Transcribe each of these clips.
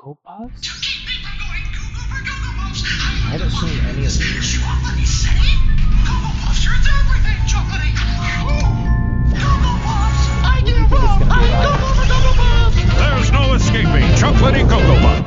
Cocoa Puffs? To keep me from going cuckoo for Cocoa Puffs, I haven't seen any of these. Chocolatey city? Cocoa Puffs are everything chocolatey. Cocoa Puffs! I What do you give think it's up! gonna be I like? go for Cocoa Puffs! There's no escaping chocolatey Cocoa Puff.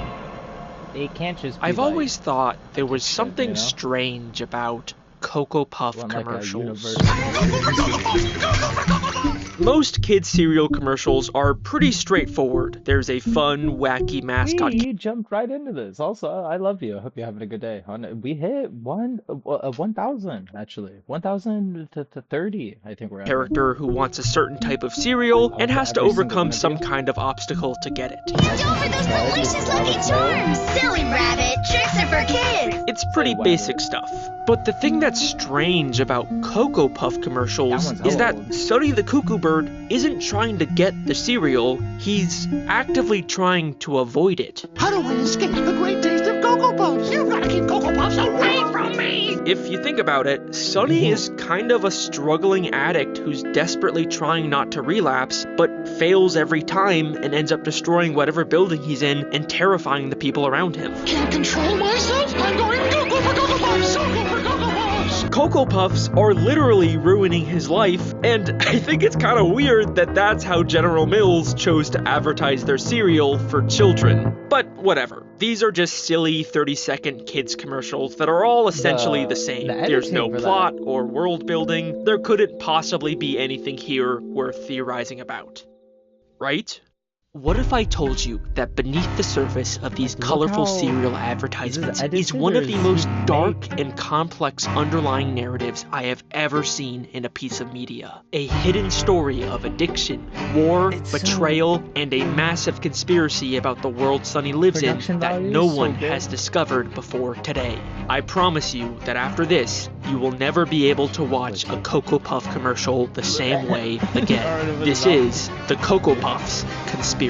It can't just be I've like, always thought there like was it should, something you know? strange about Cocoa Puff Want like a commercials. universal. Cocoa for Cocoa Puffs! Cocoa for Cocoa Puffs! Most kids' cereal commercials are pretty straightforward. There's a fun, wacky mascot You jumped right into this. Also, I love you. I hope you're having a good day. We hit 1,000 actually. 1,000 to 30. I think we're at. character who wants a certain type of cereal and has to Every single overcome one of some you? kind of obstacle to get it. Don't for those delicious Lucky Charms! Silly rabbit, tricks are for kids! It's pretty Hey, basic stuff. But the thing that's strange about Cocoa Puff commercials That one's is that old. Sonny the Cuckoo Bird isn't trying to get the cereal, he's actively trying to avoid it. How do I escape the great taste of Cocoa Puffs? You've got to keep Cocoa Puffs away from me! If you think about it, Sonny is kind of a struggling addict who's desperately trying not to relapse, but fails every time and ends up destroying whatever building he's in and terrifying the people around him. Can't control myself? I'm going Cocoa for Cocoa Puffs! Cocoa for Cocoa Puffs! Cocoa Puffs are literally ruining his life, and I think it's kind of weird that that's how General Mills chose to advertise their cereal for children. But whatever. These are just silly 30-second kids commercials that are all essentially the same. the There's no editing for plot or world building. There couldn't possibly be anything here worth theorizing about. Right? What if I told you that beneath the surface of these Look colorful how cereal this is advertisements is edited, one or of the is most he dark fake? and complex underlying narratives I have ever seen in a piece of media? A hidden story of addiction, war, It's so- betrayal, and a massive conspiracy about the world Sonny lives in Production that value no is so one good. has discovered before today. I promise you that after this, you will never be able to watch a Cocoa Puff commercial the same way again. This is the Cocoa Puffs Conspiracy.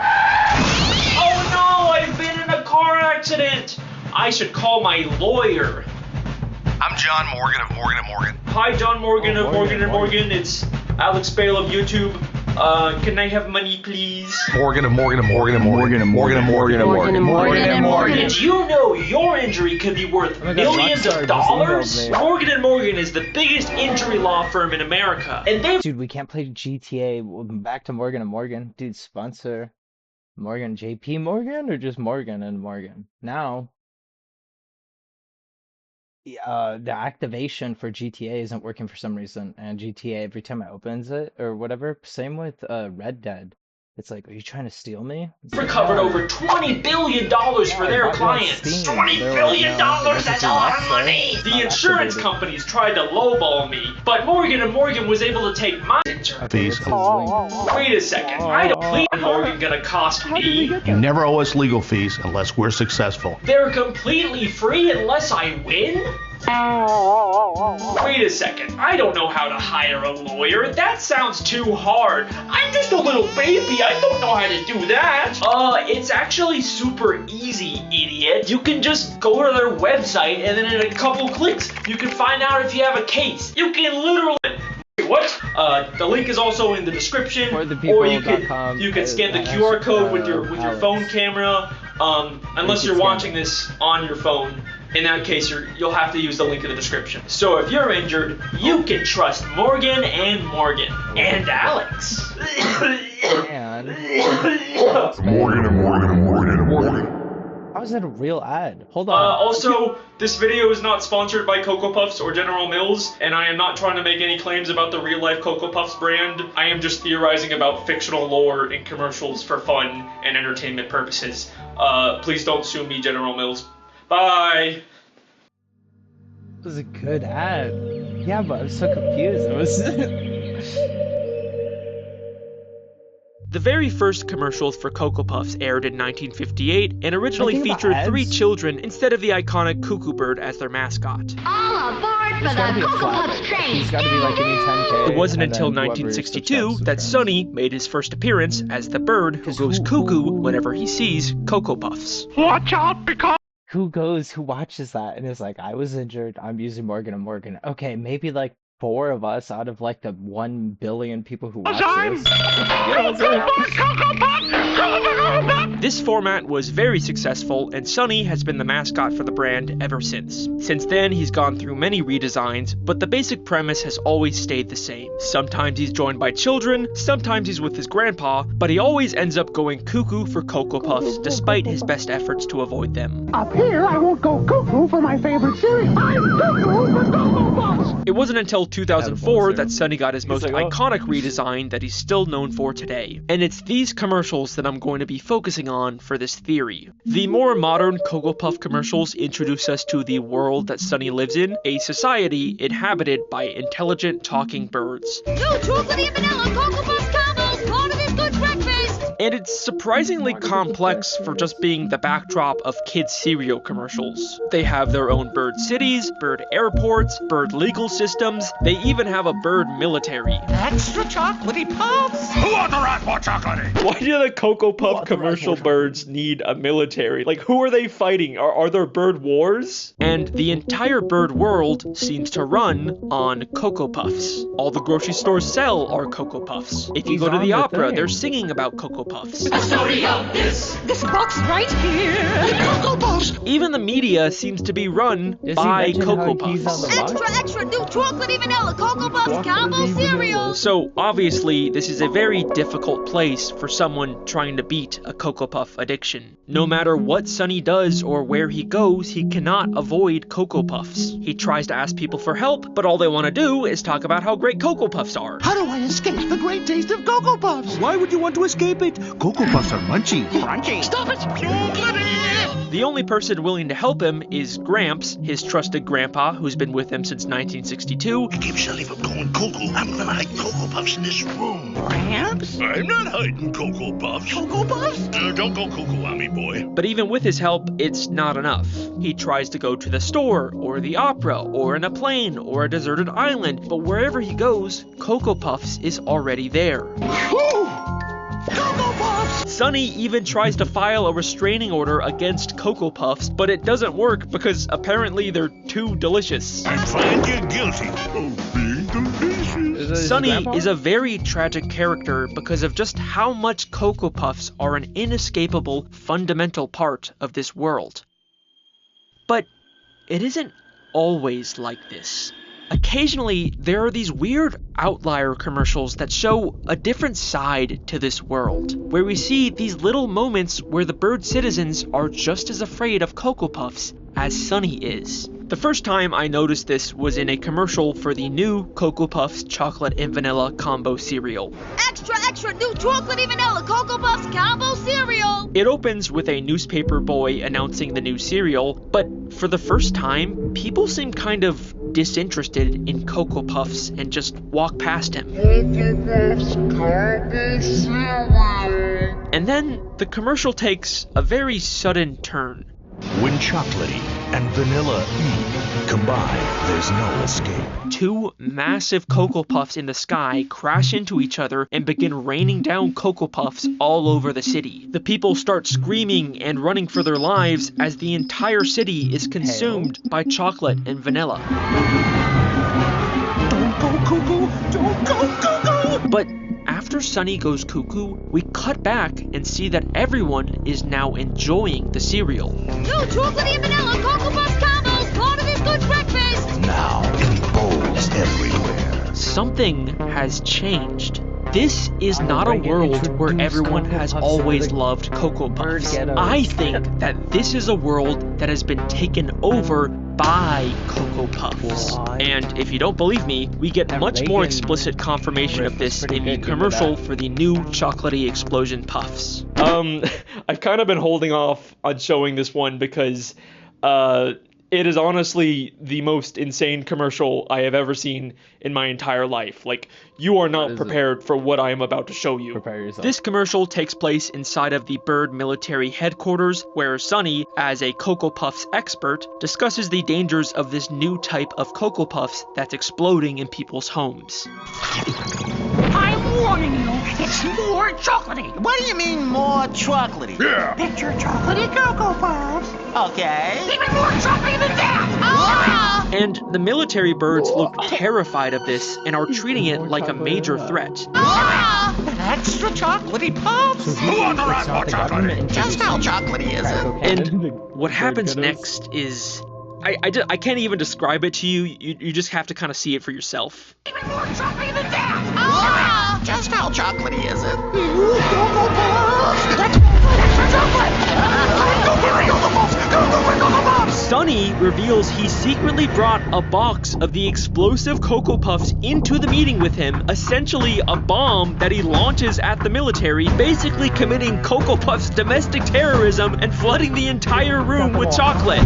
Oh no, I've been in a car accident! I should call my lawyer. I'm John Morgan of Morgan & Morgan. Hi, John Morgan Oh, of Morgan, Morgan & Morgan. It's Alex Bale of YouTube. Can I have money, please? Morgan & Morgan & Morgan & Morgan & Morgan & Morgan & Morgan. Did you know your injury could be worth Oh my God, millions Rockstar of just dollars? emailed me. Morgan & Morgan is the biggest injury law firm in America, and they Dude, we can't play GTA. Back to Morgan and Morgan. Dude, sponsor Morgan, JP Morgan, or just Morgan and Morgan? Now, the activation for GTA isn't working for some reason, and GTA every time it opens it or whatever. Same with Red Dead. It's like, are you trying to steal me? It's like, recovered no. over $20 billion for I their bought you on clients. Steam. $20 They're billion, like, no, that's a lot of Rockstar. money. It's The not insurance activated. companies tried to lowball me, but Morgan & Morgan was able to take my insurance. Okay, Fees. this is linked. Wait a second, I don't believe Morgan gonna cost How did we me. get You that? never owe us legal fees unless we're successful. They're completely free unless I win? Wait a second, I don't know how to hire a lawyer. That sounds too hard. I'm just a little baby, I don't know how to do that. It's actually super easy, idiot. You can just go to their website and then in a couple clicks, you can find out if you have a case. You can literally... What? The link is also in the description, or you could scan the QR code with your phone camera. Unless you're watching this on your phone, in that case you'll have to use the link in the description. So if you're injured, you can trust Morgan and Morgan and Alex. And Morgan. how is that a real ad? Hold on. Also, this video is not sponsored by Cocoa Puffs or General Mills, and I am not trying to make any claims about the real-life Cocoa Puffs brand. I am just theorizing about fictional lore in commercials for fun and entertainment purposes. Please don't sue me, General Mills. Bye! It was a good ad. Yeah, but I'm so confused. It was. The very first commercials for Cocoa Puffs aired in 1958 and originally Think about featured 3 ads. children instead of the iconic Cuckoo Bird as their mascot. All aboard for It's gotta the be a Cocoa flat Puffs rate. train! He's gotta be like any 10K. It wasn't and until then whoever 1962 subscribes that to Sonny made his first appearance as the bird who goes cuckoo whenever he sees Cocoa Puffs. Watch out because... who watches that and is like, I was injured, I'm using Morgan and Morgan. Okay, maybe like 4 of us out of like the 1 billion people who watch Time. this. Yeah, that's it. Cocoa Puffs! Cocoa Puffs! This format was very successful, and Sonny has been the mascot for the brand ever since. Since then, he's gone through many redesigns, but the basic premise has always stayed the same. Sometimes he's joined by children, sometimes he's with his grandpa, but he always ends up going cuckoo for Cocoa Puffs, despite his best efforts to avoid them. Up here, I won't go cuckoo for my favorite cereal. I'm cuckoo for Cocoa Puffs. It wasn't until 2004 that Attaboy, Sonny got his most like, oh. iconic redesign that he's still known for today. And it's these commercials that I'm going to be focusing on for this theory. The more modern Cocoa Puff commercials introduce us to the world that Sonny lives in, a society inhabited by intelligent talking birds. No chocolate and vanilla Cocoa Puffs combos, part of this good breakfast. And it's surprisingly complex for just being the backdrop of kids' cereal commercials. They have their own bird cities, bird airports, bird legal systems, they even have a bird military. Extra chocolatey puffs. Who authorized more chocolatey? Why do the Cocoa Puff commercial birds need a military? Like, who are they fighting? Are there bird wars? And the entire bird world seems to run on Cocoa Puffs. All the grocery stores sell are Cocoa Puffs. If you He's go to on the the opera, thing. they're singing about Cocoa Puffs. The story of this box right here. Cocoa Puffs. Even the media seems to be run Does he by mention Cocoa how he's on Puffs. the box? Extra new chocolate and vanilla Cocoa Puffs Chocolatey combo cereal. So obviously, this is a very difficult place for someone trying to beat a Cocoa Puff addiction. No matter what Sonny does or where he goes, he cannot avoid Cocoa Puffs. He tries to ask people for help, but all they want to do is talk about how great Cocoa Puffs are. How do I escape the great taste of Cocoa Puffs? Why would you want to escape it? Cocoa Puffs are munchy. Crunchy. Stop it. Chocolatey. The only person willing to help him is Gramps, his trusted grandpa, who's been with him since 1962. Keep Shelly from going cuckoo. I'm gonna hide Cocoa Puffs in this room. Gramps? I'm not hiding Cocoa Puffs. Cocoa Puffs? Don't go cuckoo on me, boy. But even with his help, it's not enough. He tries to go to the store, or the opera, or in a plane, or a deserted island, but wherever he goes, Cocoa Puffs is already there. Cocoa Puffs. Sonny even tries to file a restraining order against Cocoa Puffs, but it doesn't work because apparently they're too delicious. I find you guilty of being delicious. Is it his Sonny grandpa? is a very tragic character because of just how much Cocoa Puffs are an inescapable, fundamental part of this world. But it isn't always like this. Occasionally, there are these weird outlier commercials that show a different side to this world, where we see these little moments where the bird citizens are just as afraid of Cocoa Puffs as Sonny is. The first time I noticed this was in a commercial for the new Cocoa Puffs chocolate and vanilla combo cereal. Extra new chocolate and vanilla Cocoa Puffs combo cereal. It opens with a newspaper boy announcing the new cereal, but for the first time, people seem kind of disinterested in Cocoa Puffs and just walk past him. And then the commercial takes a very sudden turn. When chocolatey and vanilla combine, there's no escape. Two massive Cocoa Puffs in the sky crash into each other and begin raining down Cocoa Puffs all over the city. The people start screaming and running for their lives as the entire city is consumed by chocolate and vanilla. Don't go cuckoo. Don't go cuckoo. But after Sonny goes cuckoo, we cut back and see that everyone is now enjoying the cereal. No chocolate and vanilla Cocoa Puffs combos, part of this good breakfast. Now, in bowls everywhere. Something has changed. This is not a bring it world where introduced everyone Cocoa has Puffs always to the loved Cocoa bird Puffs. ghettos. I think that this is a world that has been taken over by Cocoa Puffs. Why? And if you don't believe me, we get That much more Reagan explicit confirmation riff of is this pretty in the good, give me commercial that. for the new chocolatey explosion puffs. I've kind of been holding off on showing this one because it is honestly the most insane commercial I have ever seen in my entire life. Like, you are not is it? prepared for what I am about to show you. Prepare yourself. This commercial takes place inside of the Bird military headquarters, where Sonny, as a Cocoa Puffs expert, discusses the dangers of this new type of Cocoa Puffs that's exploding in people's homes. I'm warning you. It's more chocolatey. What do you mean more chocolatey? Yeah. Picture chocolatey Cocoa Puffs. Okay. Even more chocolatey than that. Ah! And the military birds look terrified of this and are treating it like a major threat. Extra chocolatey puffs! Who authorized more chocolate? Just how chocolatey is it? And what happens next is... I can't even describe it to you. You just have to kind of see it for yourself. Even more chocolatey than that! Just how chocolatey is it? Cocoa Puffs! That's extra chocolate! Cocoa Puffs! Cocoa Puffs! Sonny reveals he secretly brought a box of the explosive Cocoa Puffs into the meeting with him, essentially a bomb that he launches at the military, basically committing Cocoa Puffs domestic terrorism and flooding the entire room with chocolate.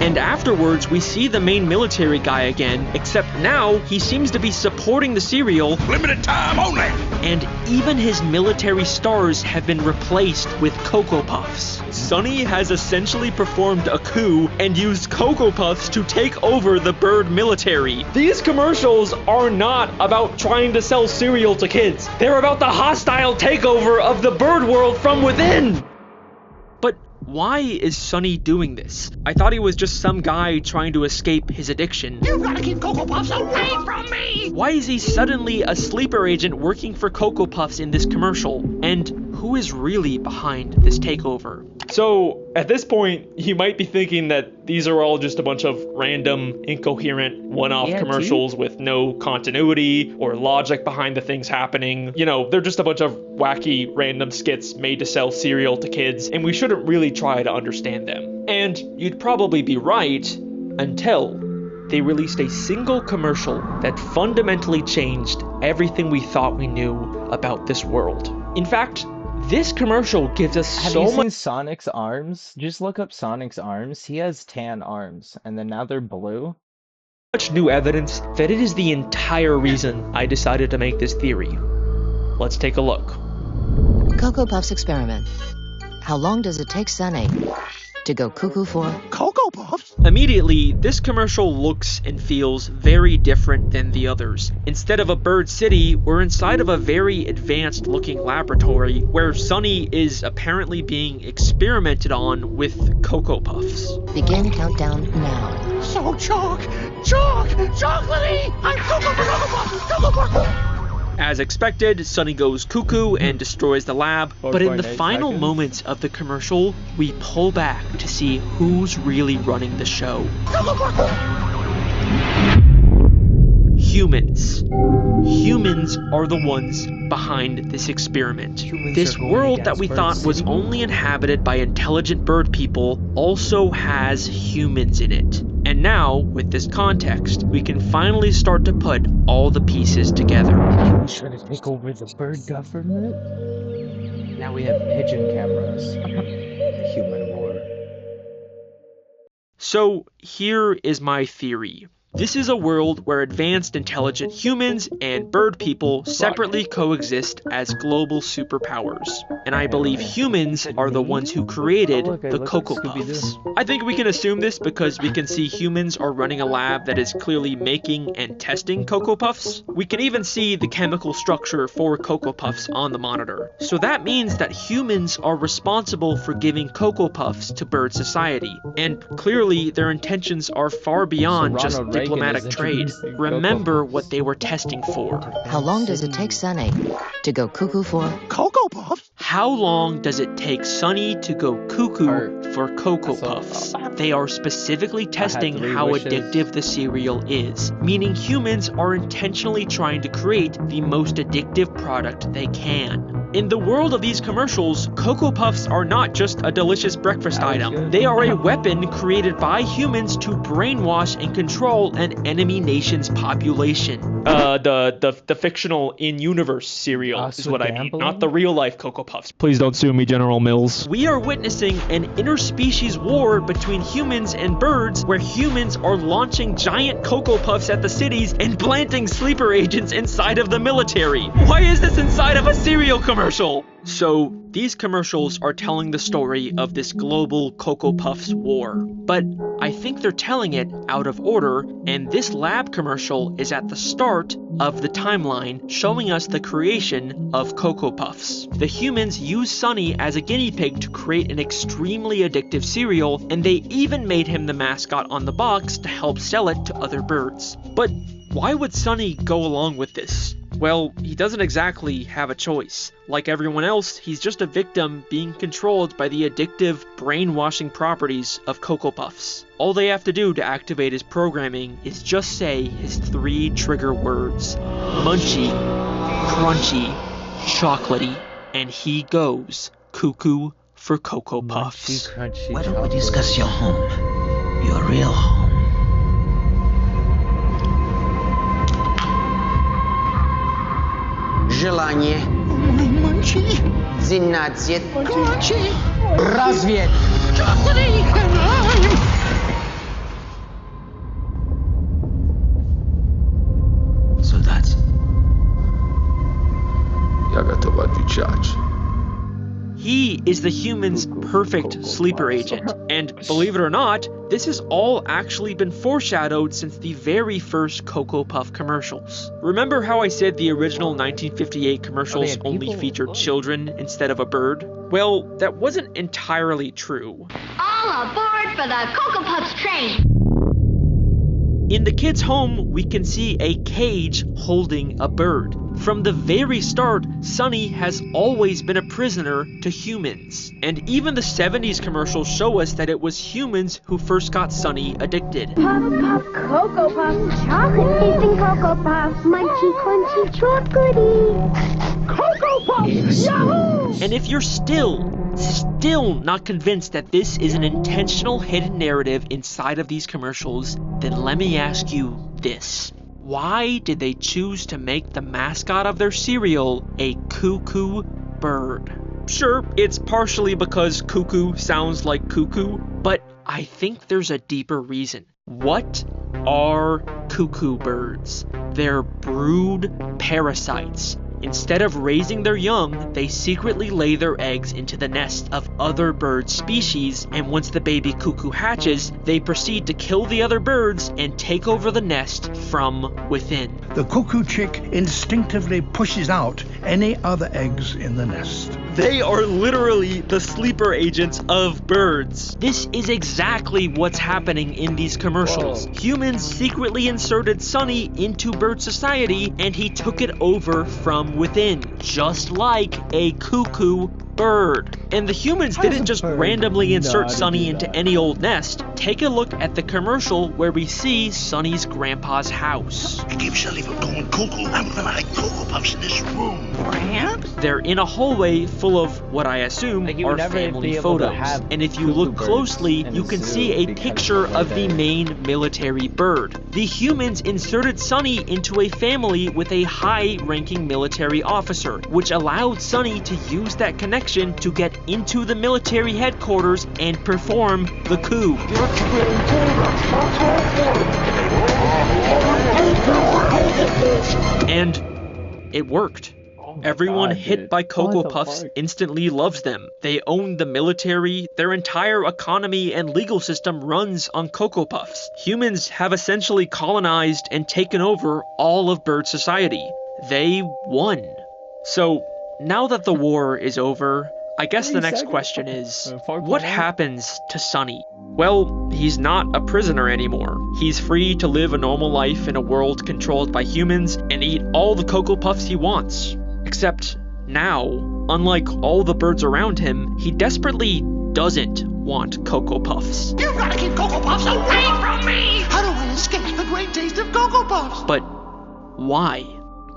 And afterwards, we see the main military guy again, except now he seems to be supporting the cereal. Limited time only. And even his military stars have been replaced with Cocoa Puffs. Sonny has essentially performed a coup and used Cocoa Puffs to take over the bird military. These commercials are not about trying to sell cereal to kids. They're about the hostile takeover of the bird world from within. But why is Sonny doing this? I thought he was just some guy trying to escape his addiction. You've got to keep Cocoa Puffs away from me! Why is he suddenly a sleeper agent working for Cocoa Puffs in this commercial? And who is really behind this takeover? So, at this point, you might be thinking that these are all just a bunch of random, incoherent, one-off commercials with no continuity or logic behind the things happening. You know, they're just a bunch of wacky, random skits made to sell cereal to kids, and we shouldn't really try to understand them. And you'd probably be right until they released a single commercial that fundamentally changed everything we thought we knew about this world. In fact, this commercial gives us so much. Have you seen Sonic's arms? Just look up Sonic's arms. He has tan arms, and then now they're blue. Much new evidence that it is the entire reason I decided to make this theory. Let's take a look. Cocoa Puffs experiment. How long does it take Sonny to go cuckoo for? Cocoa Puffs? Immediately, this commercial looks and feels very different than the others. Instead of a bird city, we're inside of a very advanced looking laboratory where Sonny is apparently being experimented on with Cocoa Puffs. Begin countdown now. So chocolatey! I'm Cocoa Puffs! Cocoa Puffs! As expected, Sonny goes cuckoo and destroys the lab, but in the final moments of the commercial, we pull back to see who's really running the show. Humans. Humans are the ones behind this experiment. This world that we thought was only inhabited by intelligent bird people also has humans in it. And now, with this context, we can finally start to put all the pieces together. Trying to take over the bird government? Now we have pigeon cameras. Human war. So, here is my theory. This is a world where advanced intelligent humans and bird people separately coexist as global superpowers. And I believe humans are the ones who created the Cocoa Puffs. I think we can assume this because we can see humans are running a lab that is clearly making and testing Cocoa Puffs. We can even see the chemical structure for Cocoa Puffs on the monitor. So that means that humans are responsible for giving Cocoa Puffs to bird society. And clearly their intentions are far beyond just diplomatic trade. Remember what they were testing for. How long does it take Sonny to go cuckoo for? Cocoa Puffs? How long does it take Sonny to go cuckoo for Cocoa Puffs? They are specifically testing how addictive the cereal is, meaning humans are intentionally trying to create the most addictive product they can. In the world of these commercials, Cocoa Puffs are not just a delicious breakfast item. They are a weapon created by humans to brainwash and control an enemy nation's population. The fictional in-universe cereal is what I mean, not the real-life Cocoa Puffs. Please don't sue me, General Mills. We are witnessing an interspecies war between humans and birds, where humans are launching giant Cocoa Puffs at the cities and planting sleeper agents inside of the military. Why is this inside of a cereal commercial? commercial! So, these commercials are telling the story of this global Cocoa Puffs war. But I think they're telling it out of order, and this lab commercial is at the start of the timeline, showing us the creation of Cocoa Puffs. The humans used Sunny as a guinea pig to create an extremely addictive cereal, and they even made him the mascot on the box to help sell it to other birds. But why would Sunny go along with this? Well, he doesn't exactly have a choice. Like everyone else, he's just a victim being controlled by the addictive, brainwashing properties of Cocoa Puffs. All they have to do to activate his programming is just say his 3 trigger words: munchy, crunchy, chocolatey, and he goes cuckoo for Cocoa Puffs. Why don't we discuss your home? Your real home. Желание. Двенадцать. Развед. So that's... Я готов отвечать. He is the human's perfect sleeper agent, and believe it or not, this has all actually been foreshadowed since the very first Cocoa Puff commercials. Remember how I said the original 1958 commercials only featured children instead of a bird? Well, that wasn't entirely true. All aboard for the Cocoa Puffs train! In the kid's home, we can see a cage holding a bird. From the very start, Sunny has always been a prisoner to humans. And even the 70s commercials show us that it was humans who first got Sunny addicted. Puff, puff, Cocoa Puffs, chocolate tasting Cocoa Puffs, munchy, crunchy, chocolatey. Cocoa Puffs, yahoo! And if you're still not convinced that this is an intentional hidden narrative inside of these commercials, then let me ask you this. Why did they choose to make the mascot of their cereal a cuckoo bird? Sure, it's partially because cuckoo sounds like cuckoo, but I think there's a deeper reason. What are cuckoo birds? They're brood parasites. Instead of raising their young, they secretly lay their eggs into the nest of other bird species, and once the baby cuckoo hatches, they proceed to kill the other birds and take over the nest from within. The cuckoo chick instinctively pushes out any other eggs in the nest. They are literally the sleeper agents of birds. This is exactly what's happening in these commercials. Whoa. Humans secretly inserted Sunny into bird society, and he took it over from within, just like a cuckoo bird. And the humans didn't just randomly insert Sunny into any old nest. Take a look at the commercial where we see Sunny's grandpa's house. I keep Shelly from going cuckoo. I'm gonna hide Cocoa Puffs in this room. Perhaps? They're in a hallway full of what I assume are family photos. And if you look closely, you can see a picture of the main military bird. The humans inserted Sunny into a family with a high-ranking military officer, which allowed Sunny to use that connection to get into the military headquarters and perform the coup. And it worked. Everyone hit by Cocoa Puffs instantly loves them. They own the military, their entire economy and legal system runs on Cocoa Puffs. Humans have essentially colonized and taken over all of bird society. They won. So, now that the war is over, I guess the next question is, what happens to Sunny? Well, he's not a prisoner anymore. He's free to live a normal life in a world controlled by humans and eat all the Cocoa Puffs he wants. Except now, unlike all the birds around him, he desperately doesn't want Cocoa Puffs. You've got to keep Cocoa Puffs away from me! How do I escape the great taste of Cocoa Puffs? But why?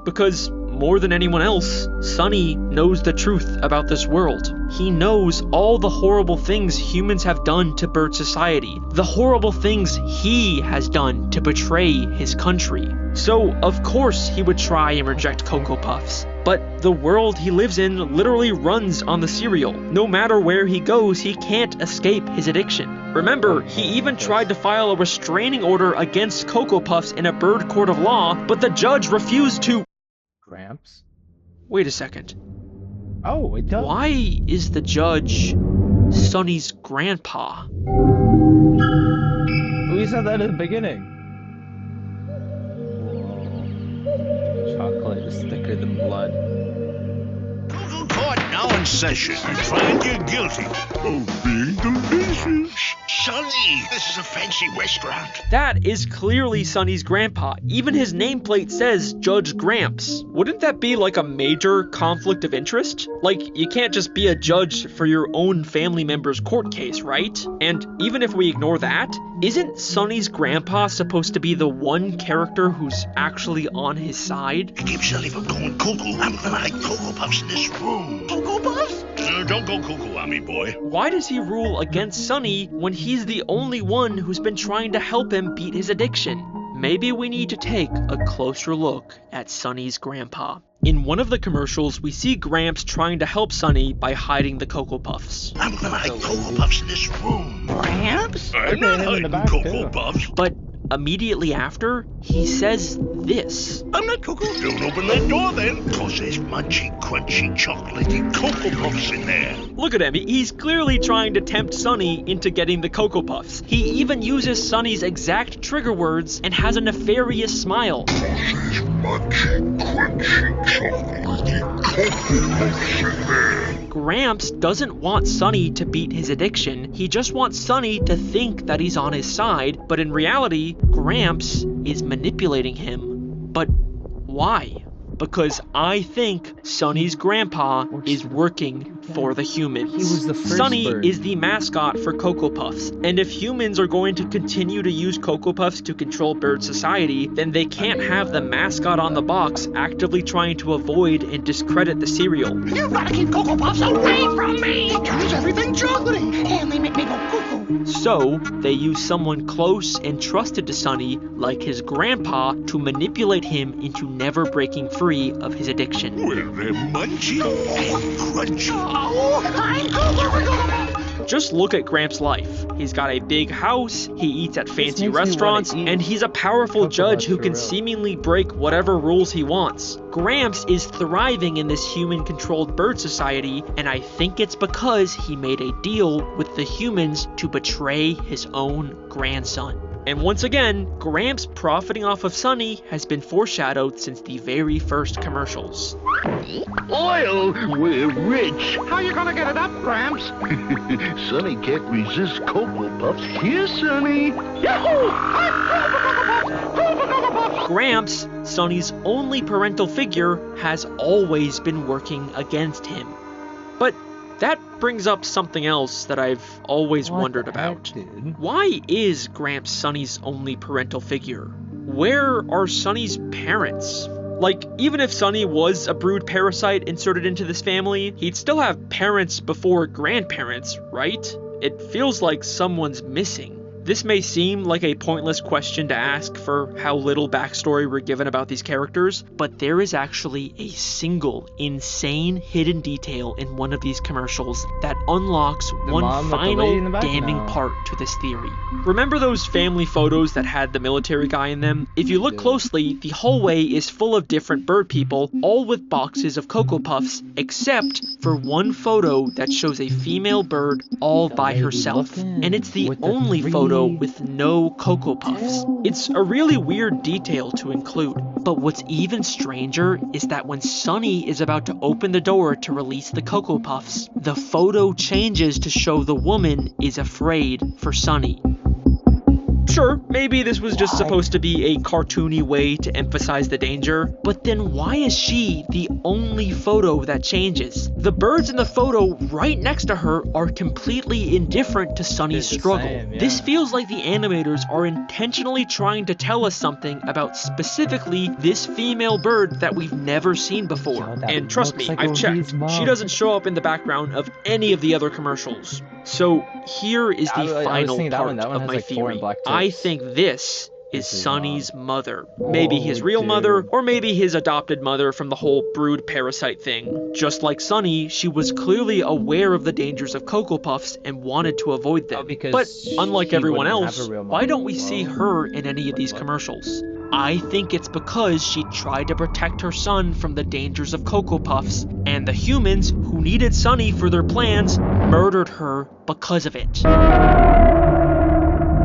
Because more than anyone else, Sunny knows the truth about this world. He knows all the horrible things humans have done to bird society, the horrible things he has done to betray his country. So, of course, he would try and reject Cocoa Puffs. But the world he lives in literally runs on the cereal. No matter where he goes, he can't escape his addiction. Remember, he even tried to file a restraining order against Cocoa Puffs in a bird court of law, but the judge refused to... Gramps? Wait a second. Oh, it does. Why is the judge Sonny's grandpa? We said that at the beginning. Whoa. Chocolate is thicker than blood. Court now in session. I find you guilty of being delicious. Sonny, this is a fancy restaurant. That is clearly Sonny's grandpa. Even his nameplate says Judge Gramps. Wouldn't that be like a major conflict of interest? Like, you can't just be a judge for your own family member's court case, right? And even if we ignore that, isn't Sonny's grandpa supposed to be the one character who's actually on his side? Keep Sonny from going cuckoo. I'm gonna hide Cocoa Puffs in this room. Cocoa Puffs? Don't go cuckoo on me, boy. Why does he rule against Sonny when he's the only one who's been trying to help him beat his addiction? Maybe we need to take a closer look at Sonny's grandpa. In one of the commercials, we see Gramps trying to help Sonny by hiding the Cocoa Puffs. I'm gonna hide Cocoa Puffs in this room. Gramps? I'm not hiding Cocoa Puffs. But immediately after, he says this. I'm not Cocoa. Don't open that door then, cause there's munchy, crunchy, chocolatey Cocoa Puffs in there. Look at him, he's clearly trying to tempt Sonny into getting the Cocoa Puffs. He even uses Sonny's exact trigger words and has a nefarious smile. There's munchy, crunchy, chocolatey Cocoa Puffs in there. Gramps doesn't want Sonny to beat his addiction, he just wants Sonny to think that he's on his side, but in reality, Gramps is manipulating him. But why? Because I think Sonny's grandpa is working for the humans. He was the first Sonny bird. is the mascot for Cocoa Puffs, and if humans are going to continue to use Cocoa Puffs to control bird society, then they can't have the mascot on the box actively trying to avoid and discredit the cereal. You gotta keep Cocoa Puffs away from me! It turns everything chocolatey, and they make me go cuckoo. So, they use someone close and trusted to Sonny, like his grandpa, to manipulate him into never breaking free of his addiction. Well, they're munchy and crunchy. Oh, I'm Cocoa. Just look at Gramps' life. He's got a big house, he eats at fancy makes me restaurants, wanna eat and he's a powerful Cocoa judge Puffs who for can real. seemingly break whatever rules he wants. Gramps is thriving in this human-controlled bird society, and I think it's because he made a deal with the humans to betray his own grandson. And once again, Gramps profiting off of Sonny has been foreshadowed since the very first commercials. Oil, we're rich. How you gonna get it up, Gramps? Sonny can't resist Cocoa Puffs. Here, Sonny. Yahoo! I'm Gramps, Sonny's only parental figure, has always been working against him. But that brings up something else that I've always wondered about. Why is Gramps Sonny's only parental figure? Where are Sonny's parents? Like, even if Sonny was a brood parasite inserted into this family, he'd still have parents before grandparents, right? It feels like someone's missing. This may seem like a pointless question to ask for how little backstory we're given about these characters, but there is actually a single insane hidden detail in one of these commercials that unlocks one final damning part to this theory. Remember those family photos that had the military guy in them? If you look closely, the hallway is full of different bird people, all with boxes of Cocoa Puffs, except for one photo that shows a female bird all by herself, and it's the only photo with no Cocoa Puffs. It's a really weird detail to include, but what's even stranger is that when Sonny is about to open the door to release the Cocoa Puffs, the photo changes to show the woman is afraid for Sonny. Sure, maybe this was just supposed to be a cartoony way to emphasize the danger, but then why is she the only photo that changes? The birds in the photo right next to her are completely indifferent to Sonny's struggle. This feels like the animators are intentionally trying to tell us something about specifically this female bird that we've never seen before. And trust me, I've checked. She doesn't show up in the background of any of the other commercials. So here is the final part of my theory. I think this is Sonny's mother. Maybe his real mother, or maybe his adopted mother from the whole brood parasite thing. Just like Sonny, she was clearly aware of the dangers of Cocoa Puffs and wanted to avoid them. But unlike everyone else, why don't we see her in any of these commercials? I think it's because she tried to protect her son from the dangers of Cocoa Puffs, and the humans who needed Sunny for their plans murdered her because of it.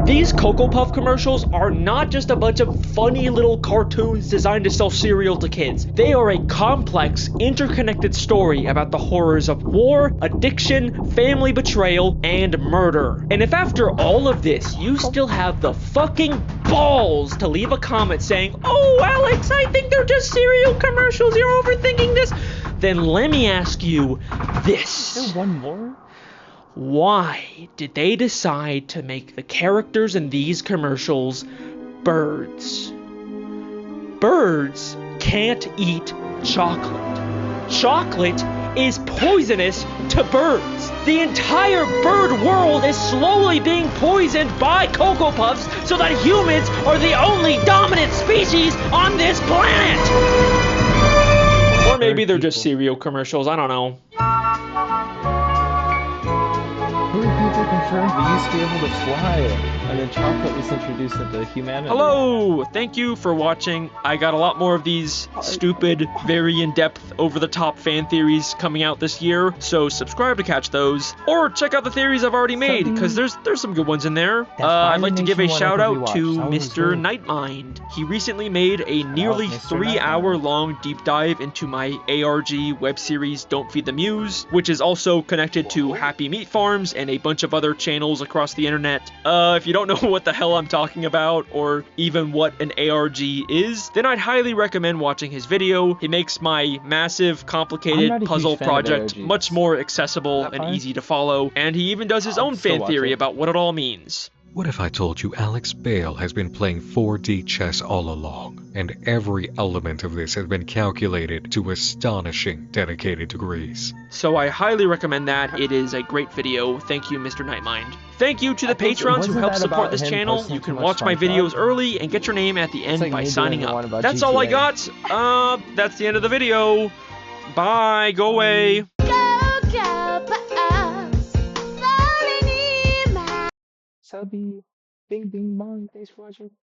These Cocoa Puff commercials are not just a bunch of funny little cartoons designed to sell cereal to kids. They are a complex, interconnected story about the horrors of war, addiction, family betrayal, and murder. And if after all of this, you still have the fucking balls to leave a comment saying, "Oh, Alex, I think they're just cereal commercials, you're overthinking this," then let me ask you this. Is there one more? Why did they decide to make the characters in these commercials birds? Birds can't eat chocolate. Chocolate is poisonous to birds. The entire bird world is slowly being poisoned by Cocoa Puffs so that humans are the only dominant species on this planet. Or maybe they're just cereal commercials, I don't know. Confirmed we used to be able to fly, and then chocolate was introduced into humanity. Hello! Thank you for watching. I got a lot more of these stupid, very in-depth, over-the-top fan theories coming out this year, so subscribe to catch those. Or check out the theories I've already made, because there's some good ones in there. I'd like to give a shout out to Mr. Nightmind. He recently made a nearly 3-hour-long deep dive into my ARG web series Don't Feed the Muse, which is also connected to Happy Meat Farms and a bunch of other channels across the internet. If you don't know what the hell I'm talking about, or even what an ARG is, then I'd highly recommend watching his video. He makes my massive, complicated puzzle project much more accessible and easy to follow, and he even does his own fan theory about what it all means. What if I told you Alex Bale has been playing 4D chess all along, and every element of this has been calculated to astonishing dedicated degrees? So I highly recommend that. It is a great video. Thank you, Mr. Nightmind. Thank you to the patrons who help support this channel. You can watch my videos early and get your name at the end by signing up. That's all I got. That's the end of the video. Bye. Go away. Subby, bing bing bong, thanks for watching.